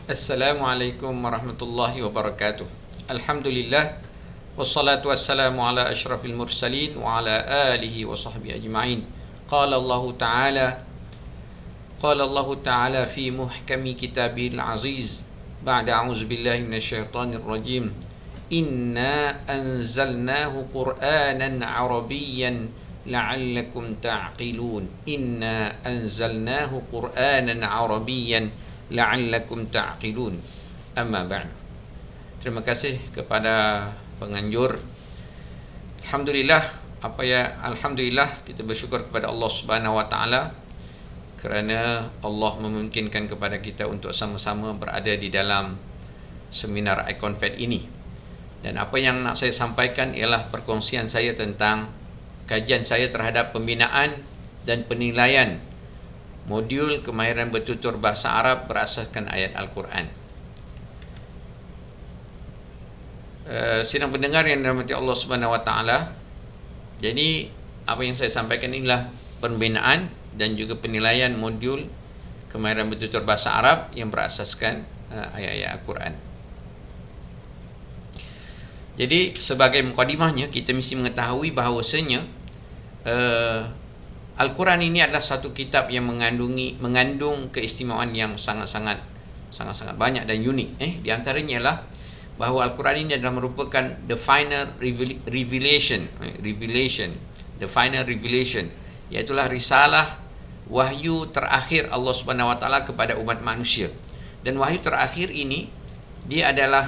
Assalamualaikum warahmatullahi wabarakatuh. Alhamdulillah wassalatu wassalamu ala asyrafil mursalin wa ala alihi wa sahbihi ajma'in. Qala Allah Ta'ala fi muhkami kitabil aziz ba'da a'udzu billahi minasyaitonir rajim. Inna anzalnahu Qur'anan Arabiyyan la'allakum ta'qilun. Inna anzalnahu Qur'anan Arabiyyan la'allakum ta'qilun. Amma ba'd. Terima kasih kepada penganjur. Alhamdulillah kita bersyukur kepada Allah Subhanahu wa taala kerana Allah memungkinkan kepada kita untuk sama-sama berada di dalam seminar iConfed ini. Dan apa yang nak saya sampaikan ialah perkongsian saya tentang kajian saya terhadap pembinaan dan penilaian modul kemahiran bertutur bahasa Arab berasaskan ayat Al-Quran. Sidang pendengar yang dirahmati Allah Subhanahu wa taala. Jadi apa yang saya sampaikan inilah pembinaan dan juga penilaian modul kemahiran bertutur bahasa Arab yang berasaskan ayat-ayat Al-Quran. Jadi sebagai mukadimahnya kita mesti mengetahui bahawasanya Al-Quran ini adalah satu kitab yang mengandung keistimewaan yang sangat-sangat banyak dan unik. Di antaranya ialah bahawa Al-Quran ini adalah merupakan the final revelation, iaitulah risalah wahyu terakhir Allah Subhanahu wa taala kepada umat manusia. Dan wahyu terakhir ini dia adalah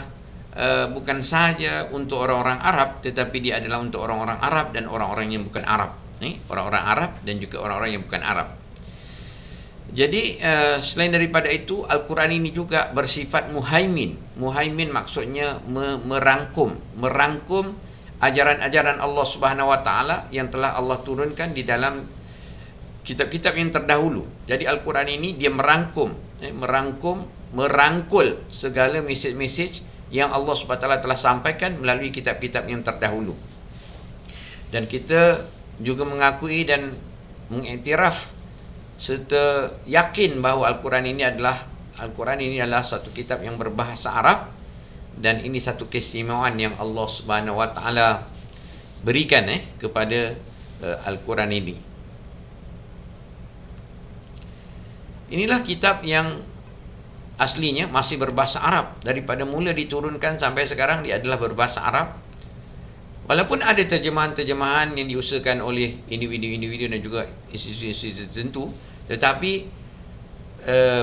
bukan sahaja untuk orang-orang Arab, tetapi dia adalah untuk orang-orang Arab dan orang-orang yang bukan Arab. Orang-orang Arab dan juga orang-orang yang bukan Arab. Jadi selain daripada itu, Al-Quran ini juga bersifat muhaimin. Muhaimin maksudnya merangkum ajaran-ajaran Allah Subhanahu wa taala yang telah Allah turunkan di dalam kitab-kitab yang terdahulu. Jadi Al-Quran ini dia merangkul segala mesej-mesej yang Allah Subhanahu wa taala telah sampaikan melalui kitab-kitab yang terdahulu. Dan kita juga mengakui dan mengiktiraf serta yakin bahawa Al-Quran ini adalah satu kitab yang berbahasa Arab, dan ini satu keistimewaan yang Allah Subhanahu wa taala berikan kepada Al-Quran ini. Inilah kitab yang aslinya masih berbahasa Arab. Daripada mula diturunkan sampai sekarang dia adalah berbahasa Arab. Walaupun ada terjemahan-terjemahan yang diusahakan oleh individu-individu dan juga institusi tertentu, tetapi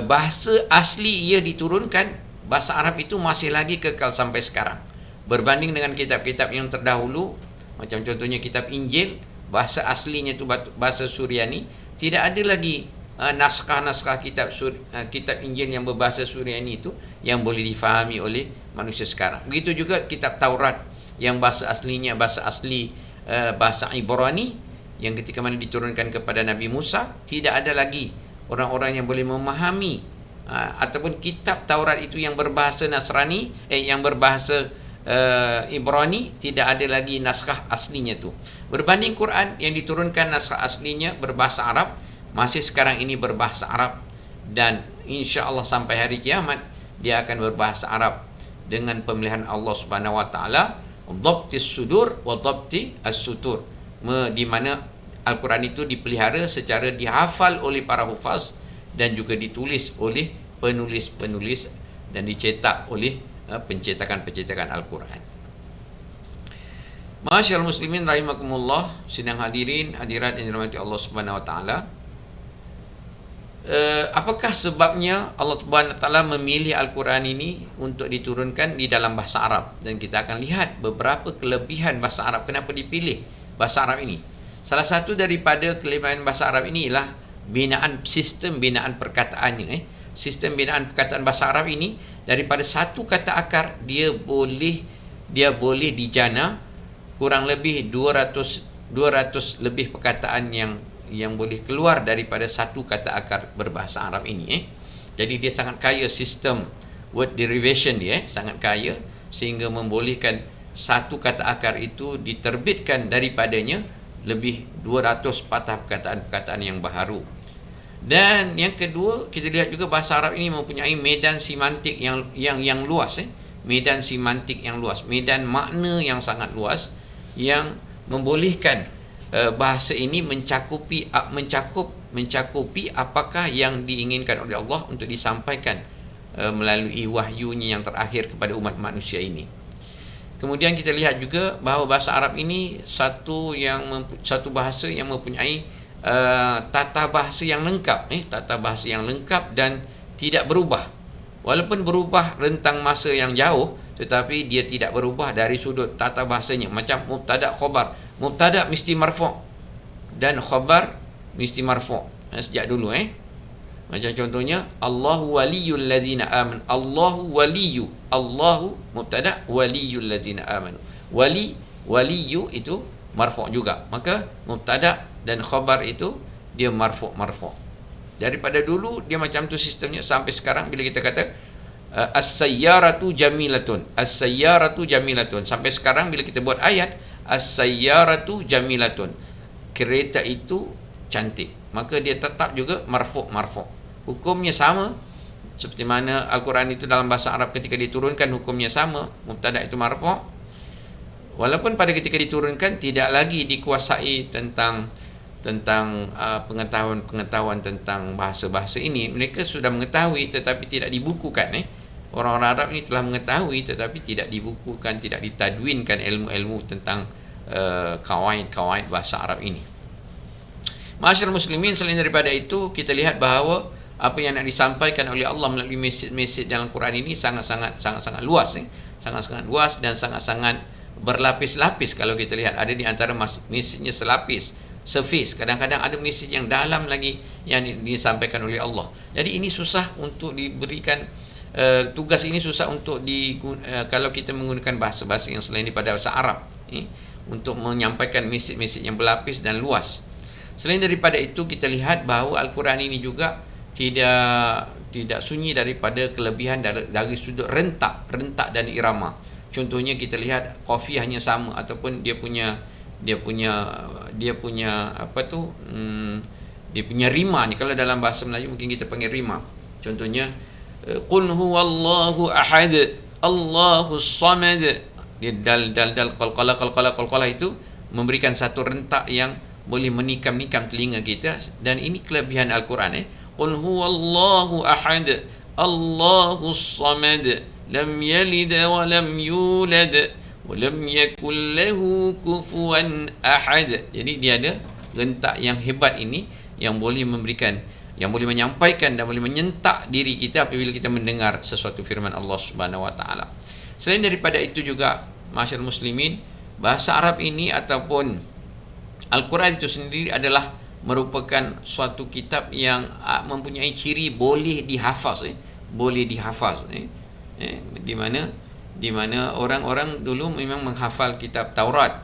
bahasa asli ia diturunkan, bahasa Arab itu masih lagi kekal sampai sekarang. Berbanding dengan kitab-kitab yang terdahulu, macam contohnya kitab Injil, bahasa aslinya itu bahasa Suryani, tidak ada lagi naskah-naskah kitab Injil yang berbahasa Suryani itu yang boleh difahami oleh manusia sekarang. Begitu juga kitab Taurat yang bahasa Ibrani, yang ketika mana diturunkan kepada Nabi Musa, tidak ada lagi orang-orang yang boleh memahami ataupun kitab Taurat itu yang berbahasa Nasrani, yang berbahasa Ibrani, tidak ada lagi naskah aslinya tu. Berbanding Quran yang diturunkan naskah aslinya berbahasa Arab, masih sekarang ini berbahasa Arab, dan insya-Allah sampai hari kiamat dia akan berbahasa Arab dengan pemilihan Allah Subhanahu wa taala, dhabtis sudur wa dhabti as-sutur, di mana Al-Quran itu dipelihara secara dihafal oleh para hufaz dan juga ditulis oleh penulis-penulis dan dicetak oleh pencetakan Al-Quran. Ma'asyiral muslimin rahimakumullah, sidang hadirin hadirat yang dirahmati Allah Subhanahu wa taala. Apakah sebabnya Allah Subhanahu wa taala memilih Al-Quran ini untuk diturunkan di dalam bahasa Arab? Dan kita akan lihat beberapa kelebihan bahasa Arab, kenapa dipilih bahasa Arab ini. Salah satu daripada kelebihan bahasa Arab ini ialah sistem binaan perkataannya. Sistem binaan perkataan bahasa Arab ini, daripada satu kata akar dia boleh dijana kurang lebih 200 lebih perkataan yang boleh keluar daripada satu kata akar berbahasa Arab ini. Jadi dia sangat kaya, sistem word derivation dia sangat kaya, sehingga membolehkan satu kata akar itu diterbitkan daripadanya lebih 200 patah perkataan-perkataan yang baharu. Dan yang kedua, kita lihat juga bahasa Arab ini mempunyai medan semantik yang luas, medan semantik yang luas, medan makna yang sangat luas, yang membolehkan bahasa ini mencakupi apakah yang diinginkan oleh Allah untuk disampaikan melalui wahyunya yang terakhir kepada umat manusia ini. Kemudian kita lihat juga bahawa bahasa Arab ini satu bahasa yang mempunyai tata bahasa yang lengkap, tata bahasa yang lengkap dan tidak berubah. Walaupun berubah rentang masa yang jauh, tetapi dia tidak berubah dari sudut tata bahasanya. Macam mubtada khabar, mubtada mesti marfu' dan khabar mesti marfu'. Sejak dulu macam contohnya Allahu waliyul ladzina amanu. Allahu waliyu, Allahu mubtada, waliyul ladzina amanu. Waliyu itu marfu' juga. Maka mubtada dan khabar itu dia marfu'. Daripada dulu dia macam tu sistemnya sampai sekarang. Bila kita kata as-sayyaratu jamilatun, as-sayyaratu jamilatun, sampai sekarang bila kita buat ayat as-sayyaratu jamilatun, kereta itu cantik, maka dia tetap juga marfu'. Hukumnya sama seperti mana Al-Quran itu dalam bahasa Arab ketika diturunkan hukumnya sama, mubtada itu marfu'. Walaupun pada ketika diturunkan tidak lagi dikuasai tentang pengetahuan tentang bahasa-bahasa ini. Mereka sudah mengetahui tetapi tidak dibukukan. Orang-orang Arab ini telah mengetahui tetapi tidak dibukukan, tidak ditadwinkan ilmu-ilmu tentang kawaid bahasa Arab ini. Ma'asyiral muslimin, selain daripada itu kita lihat bahawa apa yang nak disampaikan oleh Allah melalui mesej dalam Quran ini sangat-sangat luas, sangat-sangat luas dan sangat-sangat berlapis-lapis. Kalau kita lihat, ada di antara mesejnya selapis, surface, kadang-kadang ada mesej yang dalam lagi yang disampaikan oleh Allah. Jadi ini susah untuk diberikan, tugas ini susah untuk kalau kita menggunakan bahasa-bahasa yang selain daripada bahasa Arab untuk menyampaikan mesej-mesej yang berlapis dan luas. Selain daripada itu, kita lihat bahawa Al-Quran ini juga tidak sunyi daripada kelebihan dari sudut rentak dan irama. Contohnya kita lihat qafiyahnya sama, ataupun dia punya rimanya. Kalau dalam bahasa Melayu mungkin kita panggil rima. Contohnya qul huwallahu ahad, Allahus samad. Dia dal qalqalah itu memberikan satu rentak yang boleh menikam-nikam telinga kita, dan ini kelebihan Al-Quran. Qul huwallahu ahad, Allahus samad, lam yalid wa lam yulad wa lam yakul lahu kufuwan ahad. Jadi dia ada rentak yang hebat ini yang boleh menyampaikan dan boleh menyentak diri kita apabila kita mendengar sesuatu firman Allah Subhanahu wa taala. Selain daripada itu juga, ma'asyiral muslimin, bahasa Arab ini ataupun Al-Quran itu sendiri adalah merupakan suatu kitab yang mempunyai ciri boleh dihafaz, di mana orang-orang dulu memang menghafal kitab Taurat,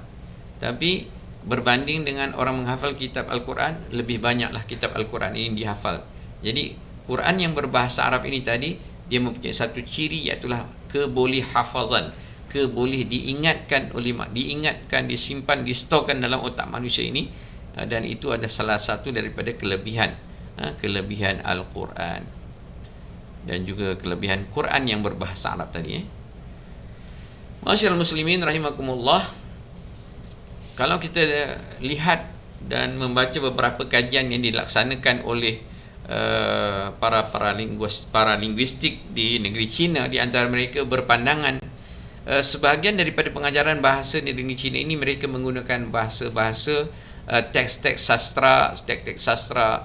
tapi berbanding dengan orang menghafal kitab Al-Quran, lebih banyaklah kitab Al-Quran ini dihafal. Jadi Quran yang berbahasa Arab ini tadi, dia mempunyai satu ciri, iaitu keboleh hafazan, boleh diingatkan, disimpan, distorkan dalam otak manusia ini, dan itu ada salah satu daripada kelebihan Al-Quran dan juga kelebihan Quran yang berbahasa Arab tadi. Ma'asyiral muslimin rahimakumullah, kalau kita lihat dan membaca beberapa kajian yang dilaksanakan oleh para linguistik di negeri China, di antara mereka berpandangan sebahagian daripada pengajaran bahasa di negeri China ini mereka menggunakan bahasa-bahasa teks-teks sastra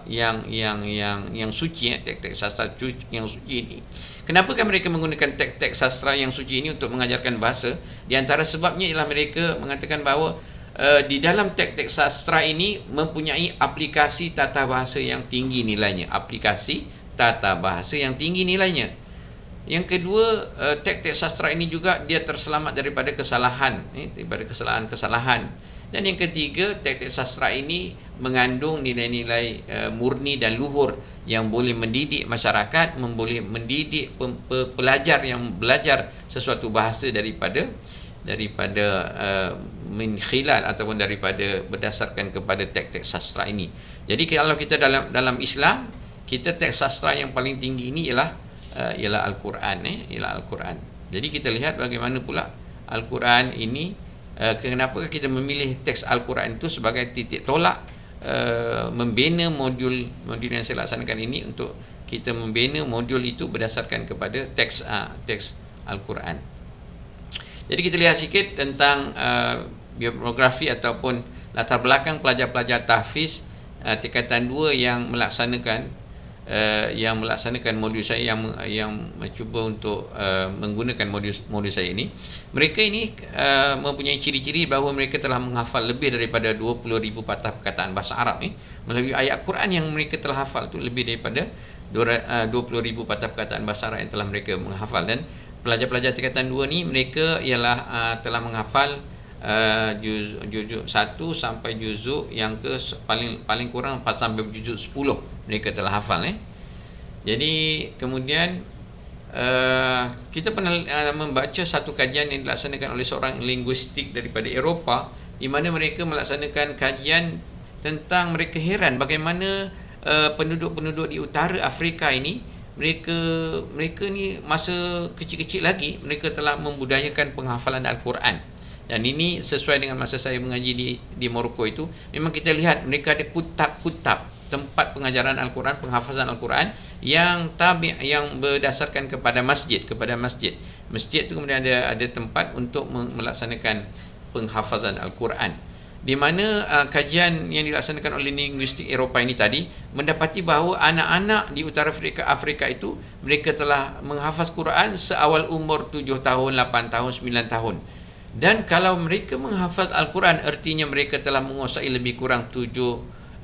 yang suci, teks-teks sastra yang suci ini. Kenapakah mereka menggunakan teks-teks sastra yang suci ini untuk mengajarkan bahasa? Di antara sebabnya ialah mereka mengatakan bahawa di dalam teks-teks sastra ini mempunyai aplikasi tata bahasa yang tinggi nilainya. Yang kedua, teks-teks sastra ini juga dia terselamat daripada kesalahan, kesalahan-kesalahan. Dan yang ketiga, teks-teks sastra ini mengandung nilai-nilai murni dan luhur yang boleh mendidik masyarakat, boleh mendidik pelajar yang belajar sesuatu bahasa daripada min khilal ataupun daripada berdasarkan kepada teks-teks sastra ini. Jadi kalau kita dalam Islam, kita teks sastra yang paling tinggi ini ialah Al-Quran, ialah Al-Quran. Jadi kita lihat bagaimana pula Al-Quran ini, kenapa kita memilih teks Al-Quran itu sebagai titik tolak membina modul yang saya laksanakan ini, untuk kita membina modul itu berdasarkan kepada teks Al-Quran. Jadi kita lihat sikit tentang biografi ataupun latar belakang pelajar-pelajar tahfiz tingkatan 2 yang melaksanakan modul saya, yang mencuba untuk menggunakan modul saya ini. Mereka ini mempunyai ciri-ciri bahawa mereka telah menghafal lebih daripada 20,000 patah perkataan bahasa Arab melalui ayat Quran yang mereka telah hafal tu, lebih daripada 20,000 patah perkataan bahasa Arab yang telah mereka menghafal. Dan pelajar-pelajar tingkatan 2 ni mereka ialah telah menghafal juzuk 1 sampai juzuk yang ke paling kurang sampai juzuk 10 mereka telah hafal. Jadi kemudian kita pernah membaca satu kajian yang dilaksanakan oleh seorang linguistik daripada Eropah, di mana mereka melaksanakan kajian tentang, mereka heran bagaimana penduduk-penduduk di utara Afrika ini, mereka ni masa kecil-kecil lagi mereka telah membudayakan penghafalan Al-Quran. Dan ini sesuai dengan masa saya mengaji di Morocco itu, memang kita lihat mereka ada kutab-kutab tempat pengajaran Al-Quran, penghafazan Al-Quran yang berdasarkan kepada masjid. Masjid itu kemudian ada tempat untuk melaksanakan penghafazan Al-Quran, di mana kajian yang dilaksanakan oleh linguistik Eropah ini tadi mendapati bahawa anak-anak di utara Afrika itu mereka telah menghafaz Quran seawal umur 7 tahun, 8 tahun, 9 tahun. Dan kalau mereka menghafaz Al-Quran, artinya mereka telah menguasai lebih kurang 70,000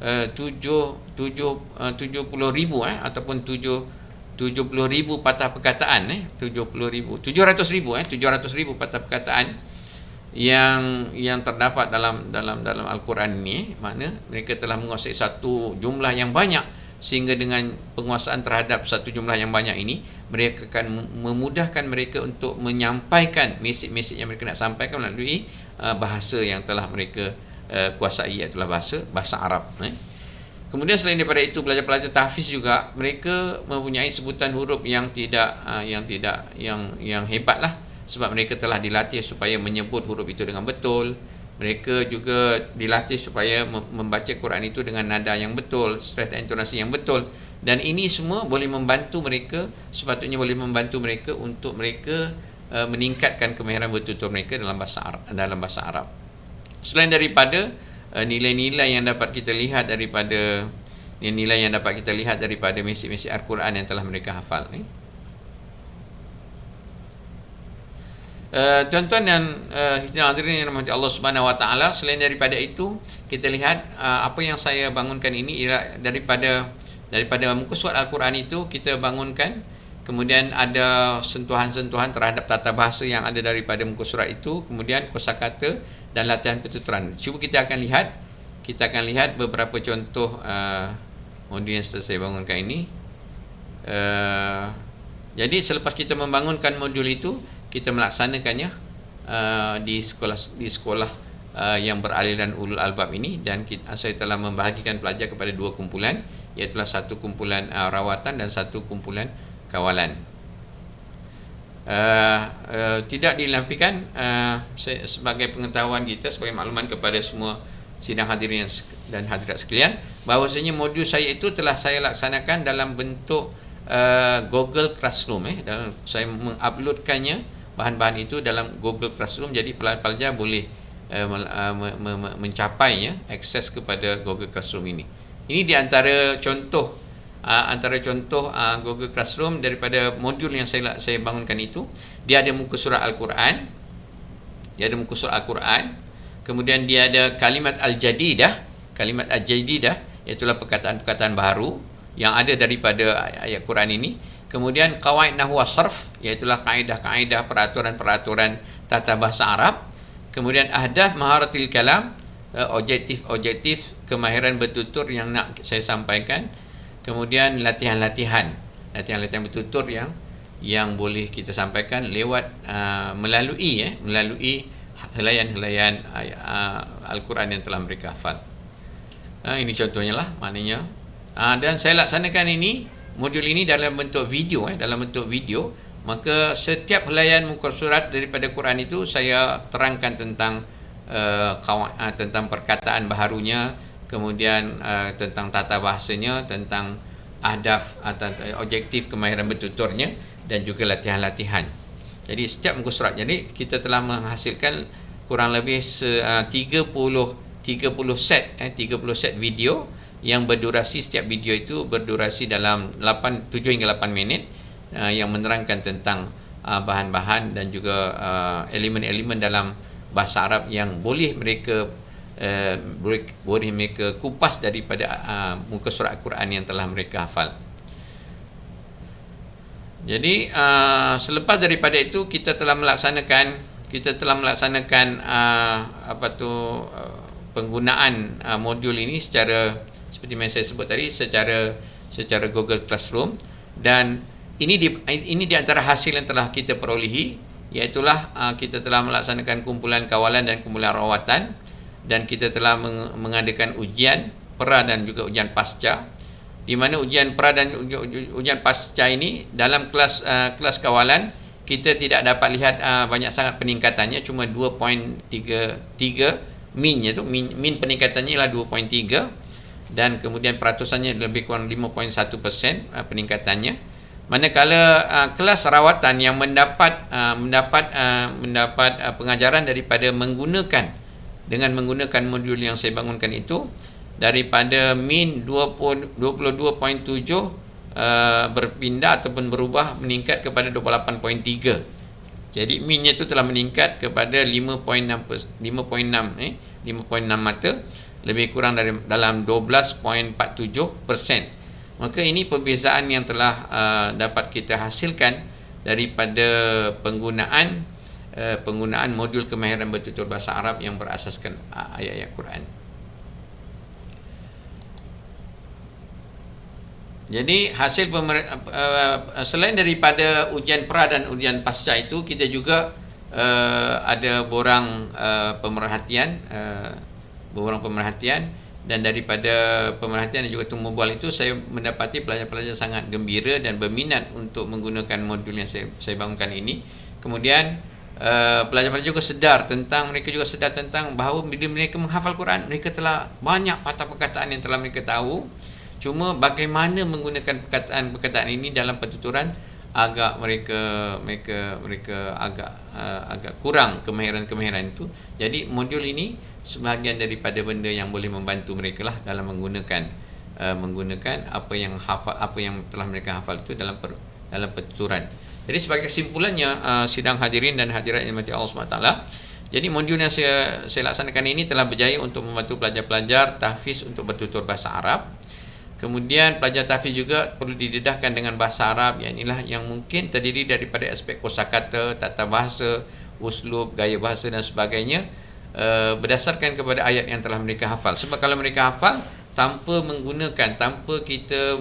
ataupun 70,000 patah perkataan, 700,000 patah perkataan yang terdapat dalam Al-Quran ini. Makna mereka telah menguasai satu jumlah yang banyak, sehingga dengan penguasaan terhadap satu jumlah yang banyak ini, mereka akan memudahkan mereka untuk menyampaikan mesej-mesej yang mereka nak sampaikan melalui bahasa yang telah mereka kuasai, iaitu bahasa Arab. Kemudian selain daripada itu, pelajar-pelajar tahfiz juga mereka mempunyai sebutan huruf yang hebatlah, sebab mereka telah dilatih supaya menyebut huruf itu dengan betul. Mereka juga dilatih supaya membaca Quran itu dengan nada yang betul, stress dan intonasi yang betul. Dan ini semua boleh membantu mereka, sepatutnya boleh membantu mereka untuk mereka meningkatkan kemahiran bertutur mereka dalam bahasa Arab. Selain daripada nilai-nilai yang dapat kita lihat daripada mesej-mesej Al-Quran yang telah mereka hafal ni. Tuan-tuan dan hadirin yang dirahmati Allah Subhanahu Wa Taala, selain daripada itu, kita lihat apa yang saya bangunkan ini ialah daripada muka surat Al-Quran itu kita bangunkan, kemudian ada sentuhan-sentuhan terhadap tata bahasa yang ada daripada muka surat itu, kemudian kosakata dan latihan pertuturan. Cuba kita akan lihat beberapa contoh modul yang saya bangunkan ini. Jadi selepas kita membangunkan modul itu, kita melaksanakannya di sekolah yang beraliran ulul albab ini, dan saya telah membahagikan pelajar kepada 2 kumpulan, iaitu satu kumpulan rawatan dan satu kumpulan kawalan. Tidak dinafikan, sebagai pengetahuan kita, sebagai makluman kepada semua sidang hadirin dan hadirat sekalian, bahawasanya modul saya itu telah saya laksanakan dalam bentuk Google Classroom. Dan saya menguploadkannya, bahan-bahan itu dalam Google Classroom. Jadi pelajar boleh mencapainya, akses kepada Google Classroom ini. Ini di antara contoh Google Classroom daripada modul yang saya bangunkan itu. Dia ada muka surat Al-Quran, kemudian dia ada kalimat Al-Jadidah, iaitulah perkataan-perkataan baru yang ada daripada ayat Quran ini. Kemudian qawaid nahwu sarf, iaitulah kaedah-kaedah, peraturan-peraturan tata bahasa Arab. Kemudian ahdaf maharatil kalam, objektif kemahiran bertutur yang nak saya sampaikan. Kemudian latihan-latihan bertutur yang boleh kita sampaikan lewat melalui helaian-helaian Al-Quran yang telah mereka hafal. Ini contohnya lah, maknanya Dan saya laksanakan ini, modul ini dalam bentuk video, maka setiap helaian muka surat daripada Quran itu saya terangkan tentang tentang perkataan baharunya, kemudian tentang tata bahasanya, tentang ahdaf atau objektif kemahiran bertuturnya, dan juga latihan-latihan. Jadi setiap muka surat, jadi kita telah menghasilkan kurang lebih 30 set video yang berdurasi, setiap video itu berdurasi dalam 7 hingga 8 minit, yang menerangkan tentang bahan-bahan dan juga elemen-elemen dalam bahasa Arab yang boleh mereka kupas daripada muka surat Al-Quran yang telah mereka hafal. Jadi selepas daripada itu kita telah melaksanakan penggunaan modul ini secara, seperti yang saya sebut tadi, secara Google Classroom. Dan ini di antara hasil yang telah kita perolehi, iaitulah kita telah melaksanakan kumpulan kawalan dan kumpulan rawatan, dan kita telah mengadakan ujian pra dan juga ujian pasca, di mana ujian pra dan ujian pasca ini dalam kelas kawalan kita tidak dapat lihat banyak sangat peningkatannya, cuma 2.33 minnya tu, min peningkatannya ialah 2.3, dan kemudian peratusannya lebih kurang 5.1% peningkatannya. Manakala kelas rawatan yang mendapat pengajaran daripada menggunakan modul yang saya bangunkan itu, daripada min 22.7 berpindah ataupun berubah meningkat kepada 28.3. Jadi minnya itu telah meningkat kepada 5.6 mata, lebih kurang dalam 12.47%. Maka ini perbezaan yang telah dapat kita hasilkan daripada penggunaan modul kemahiran bertutur bahasa Arab yang berasaskan ayat-ayat Quran. Jadi hasil selain daripada ujian pra dan ujian pasca itu, kita juga ada borang pemerhatian, dan daripada pemerhatian dan juga tumbuh bual itu, saya mendapati pelajar-pelajar sangat gembira dan berminat untuk menggunakan modul yang saya bangunkan ini. Kemudian pelajar-pelajar juga mereka juga sedar tentang bahawa bila mereka menghafal Quran, mereka telah banyak patah perkataan yang telah mereka tahu. Cuma bagaimana menggunakan perkataan ini dalam pertuturan, agak mereka agak kurang kemahiran itu. Jadi modul ini sebahagian daripada benda yang boleh membantu mereka lah dalam menggunakan apa yang telah mereka hafal itu dalam pertuturan. Jadi sebagai kesimpulannya, sidang hadirin dan hadirat yang dirahmati Allah SWT, jadi modul yang saya laksanakan ini telah berjaya untuk membantu pelajar-pelajar tahfiz untuk bertutur bahasa Arab. Kemudian pelajar tahfiz juga perlu didedahkan dengan bahasa Arab, yang inilah yang mungkin terdiri daripada aspek kosakata, tata bahasa, uslub, gaya bahasa dan sebagainya, berdasarkan kepada ayat yang telah mereka hafal. Sebab kalau mereka hafal tanpa kita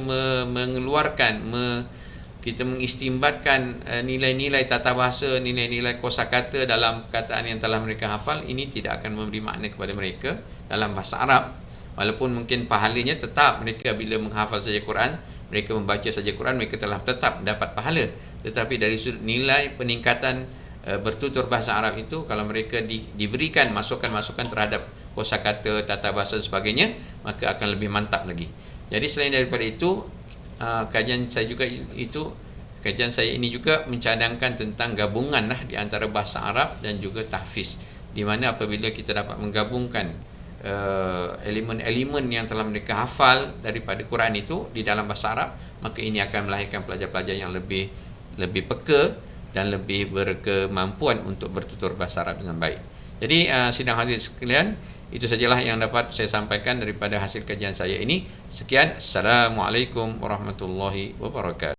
kita mengistimbatkan nilai-nilai tata bahasa, nilai-nilai kosakata dalam perkataan yang telah mereka hafal, ini tidak akan memberi makna kepada mereka dalam bahasa Arab. Walaupun mungkin pahalanya tetap mereka bila menghafal saja Quran, mereka membaca saja Quran, mereka telah tetap dapat pahala. Tetapi dari sudut nilai peningkatan bertutur bahasa Arab itu, kalau mereka diberikan masukan-masukan terhadap kosakata, tata bahasa dan sebagainya, maka akan lebih mantap lagi. Jadi selain daripada itu, kajian saya ini juga mencadangkan tentang gabungan di antara bahasa Arab dan juga tahfiz, di mana apabila kita dapat menggabungkan elemen-elemen yang telah mereka hafal daripada Quran itu di dalam bahasa Arab, maka ini akan melahirkan pelajar-pelajar yang lebih peka dan lebih berkemampuan untuk bertutur bahasa Arab dengan baik. Jadi sidang hadirin sekalian, itu sajalah yang dapat saya sampaikan daripada hasil kajian saya ini. Sekian, Assalamualaikum warahmatullahi wabarakatuh.